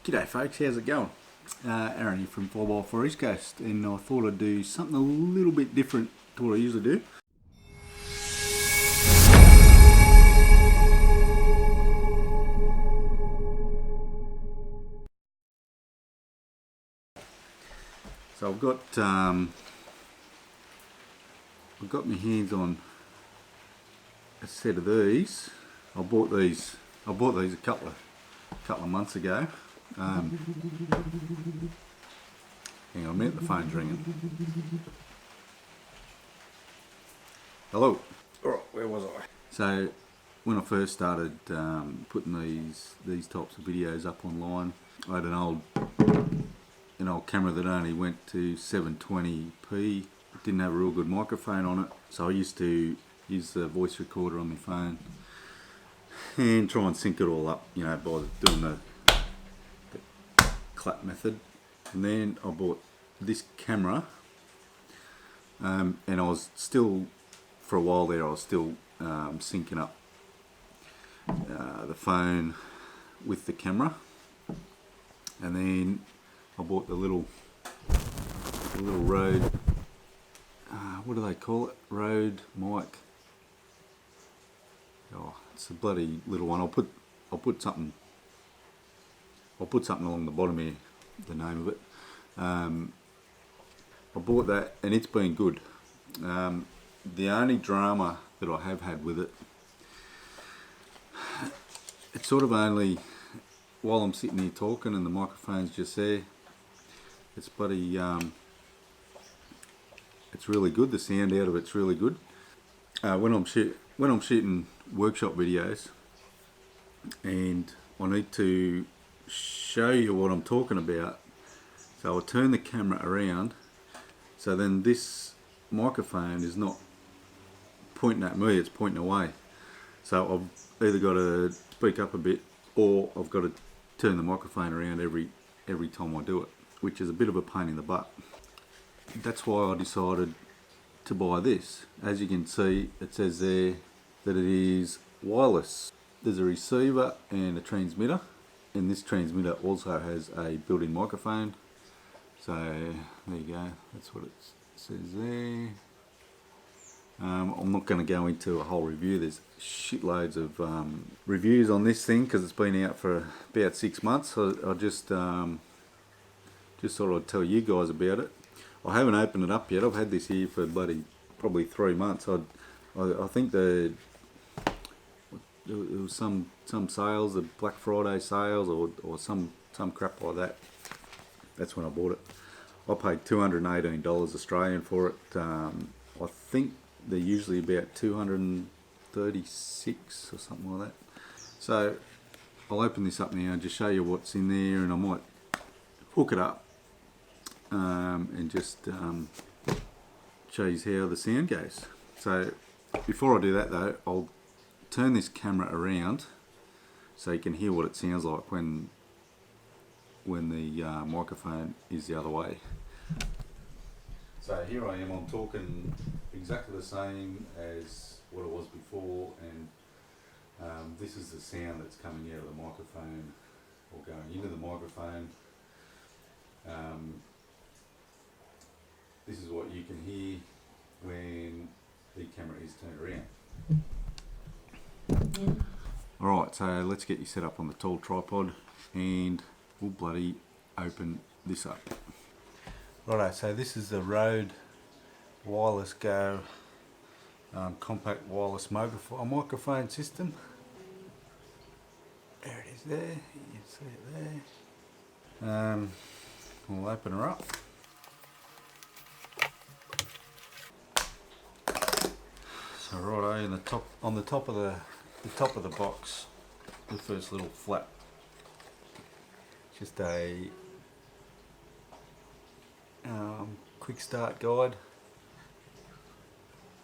G'day folks, how's it going? Aaron here from 4x4 East Coast, and I thought I'd do something a little bit different to what I usually do. So I've got my hands on a set of these. I bought these a couple of months ago. Hang on a minute, the phone's ringing. Hello. Alright, where was I? So when I first started putting these types of videos up online, I had an old camera that only went to 720p. It didn't have a real good microphone on it, so I used to use the voice recorder on my phone and try and sync it all up, by doing the clap method. And then I bought this camera, and I was still, for a while there, I was still syncing up the phone with the camera. And then I bought the little Rode, what do they call it? Rode mic. Oh, it's a bloody little one. I'll put something along the bottom here, the name of it. I bought that and it's been good. The only drama that I have had with it, it's sort of only while I'm sitting here talking and the microphone's just there. It's bloody, it's really good. The sound out of it's really good. When I'm shooting workshop videos and I need to show you what I'm talking about, so I'll turn the camera around, so then this microphone is not pointing at me, it's pointing away. So I've either got to speak up a bit or I've got to turn the microphone around every time I do it, which is a bit of a pain in the butt. That's why I decided to buy this. As you can see, it says there that it is wireless. There's a receiver and a transmitter, and this transmitter also has a built-in microphone. So there you go, that's what it says there. I'm not going to go into a whole review. There's shitloads of reviews on this thing because it's been out for about 6 months. So I just thought I'd tell you guys about it. I haven't opened it up yet. I've had this here for probably 3 months. I think there was some sales, the Black Friday sales, or some crap like that. That's when I bought it. I paid $218 Australian for it. I think they're usually about 236 or something like that. So I'll open this up now and just show you what's in there, and I might hook it up and just show you how the sound goes. So before I do that though, I'll turn this camera around so you can hear what it sounds like when the microphone is the other way. So here I am, I'm talking exactly the same as what it was before, and this is the sound that's coming out of the microphone or going into the microphone. This is what you can hear when the camera is turned around. Alright, so let's get you set up on the tall tripod and we'll bloody open this up. Righto, so this is the Rode Wireless Go compact wireless microphone system. There it is there, you can see it there. We'll open her up. So righto, on the top of the box, the first little flap, just a quick start guide.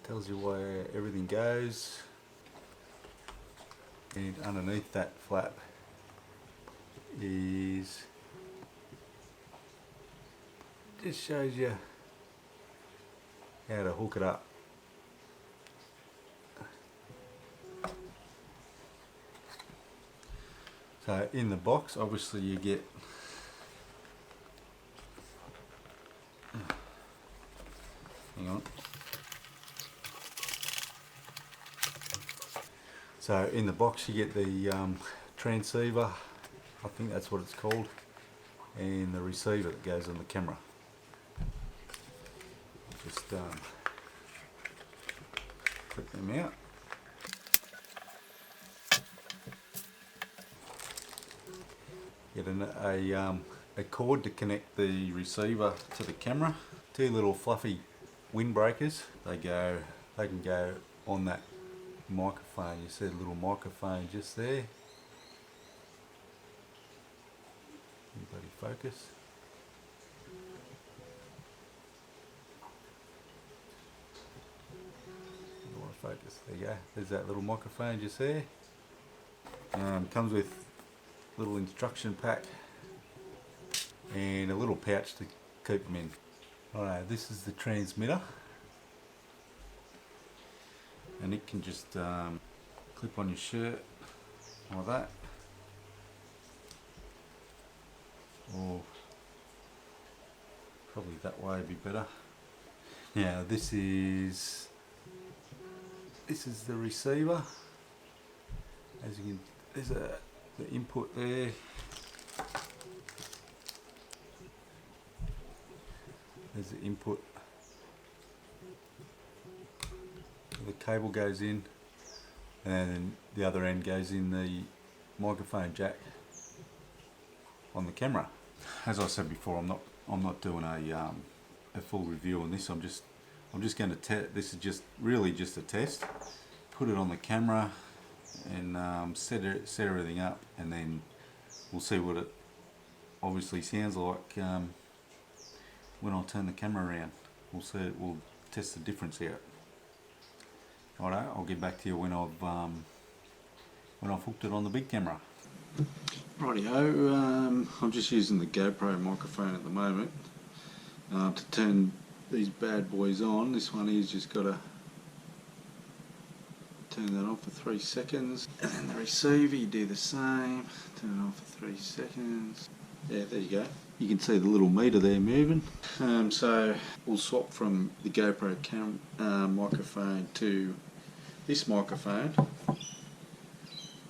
Tells you where everything goes, and underneath that flap just shows you how to hook it up. So So in the box, obviously you get hang on. So in the box you get the transceiver, I think that's what it's called, and the receiver that goes on the camera. Just clip them out. Get a cord to connect the receiver to the camera. Two little fluffy windbreakers. They can go on that microphone. You see the little microphone just there. Bloody focus. Focus. There you go. There's that little microphone just there. Comes with a little instruction pack and a little pouch to keep them in. Alright, this is the transmitter, and it can just clip on your shirt like that, or probably that way would be better. Now this is the receiver. As you can, there's the input there. There's the input. The cable goes in, and then the other end goes in the microphone jack on the camera. As I said before, I'm not doing a full review on this. I'm just going to test. This is really just a test. Put it on the camera and set everything up, and then we'll see what it obviously sounds like when I turn the camera around. We'll test the difference out. Righto, I'll get back to you when I've hooked it on the big camera. Rightio, I'm just using the GoPro microphone at the moment to turn these bad boys on. This one here's just got to turn that on for 3 seconds, and then the receiver you do the same, turn it on for 3 seconds. Yeah, there you go. You can see the little meter there moving. So we'll swap from the GoPro microphone to this microphone.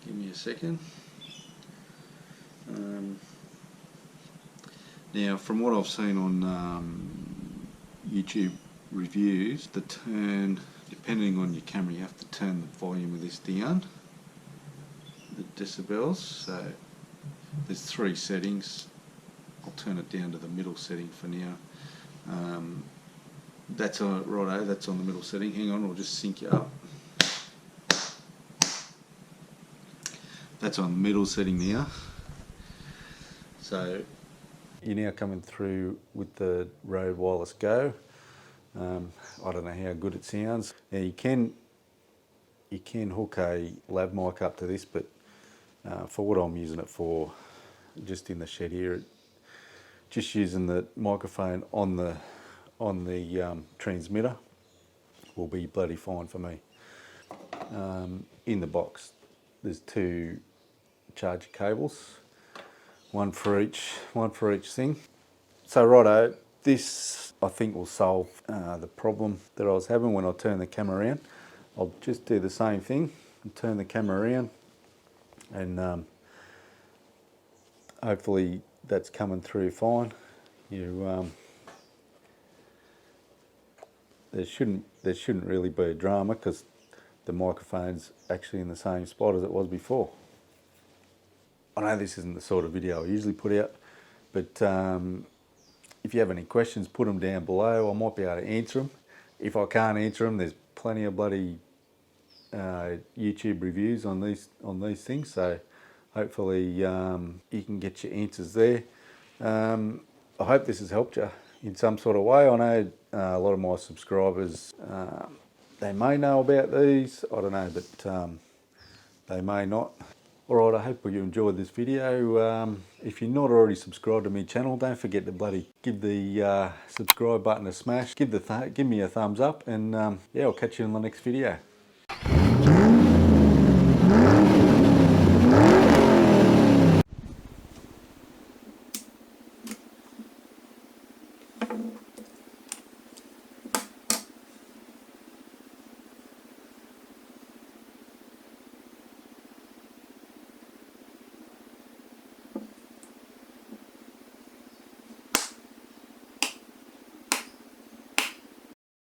Give me a second. Now, from what I've seen on YouTube reviews, depending on your camera, you have to turn the volume of this down, the decibels. So there's 3 settings. I'll turn it down to the middle setting for now. That's on righto. That's on the middle setting. Hang on, I'll just sync you up. That's on the middle setting now. So you're now coming through with the Rode Wireless Go. I don't know how good it sounds. Now you can hook a lav mic up to this, but for what I'm using it for, just in the shed here, just using the microphone on the transmitter will be bloody fine for me. In the box, there's 2 charger cables, one for each thing. So righto, this I think will solve the problem that I was having when I turned the camera around. I'll just do the same thing and turn the camera around, and hopefully that's coming through fine. There shouldn't really be a drama, because the microphone's actually in the same spot as it was before. I know this isn't the sort of video I usually put out, but if you have any questions, put them down below. I might be able to answer them. If I can't answer them, there's plenty of bloody YouTube reviews on these things, so hopefully you can get your answers there. I hope this has helped you in some sort of way. I know a lot of my subscribers, they may know about these, I don't know, but they may not. Alright, I hope you enjoyed this video. If you're not already subscribed to my channel, don't forget to bloody give the subscribe button a smash, give me a thumbs up, and yeah, I'll catch you in the next video.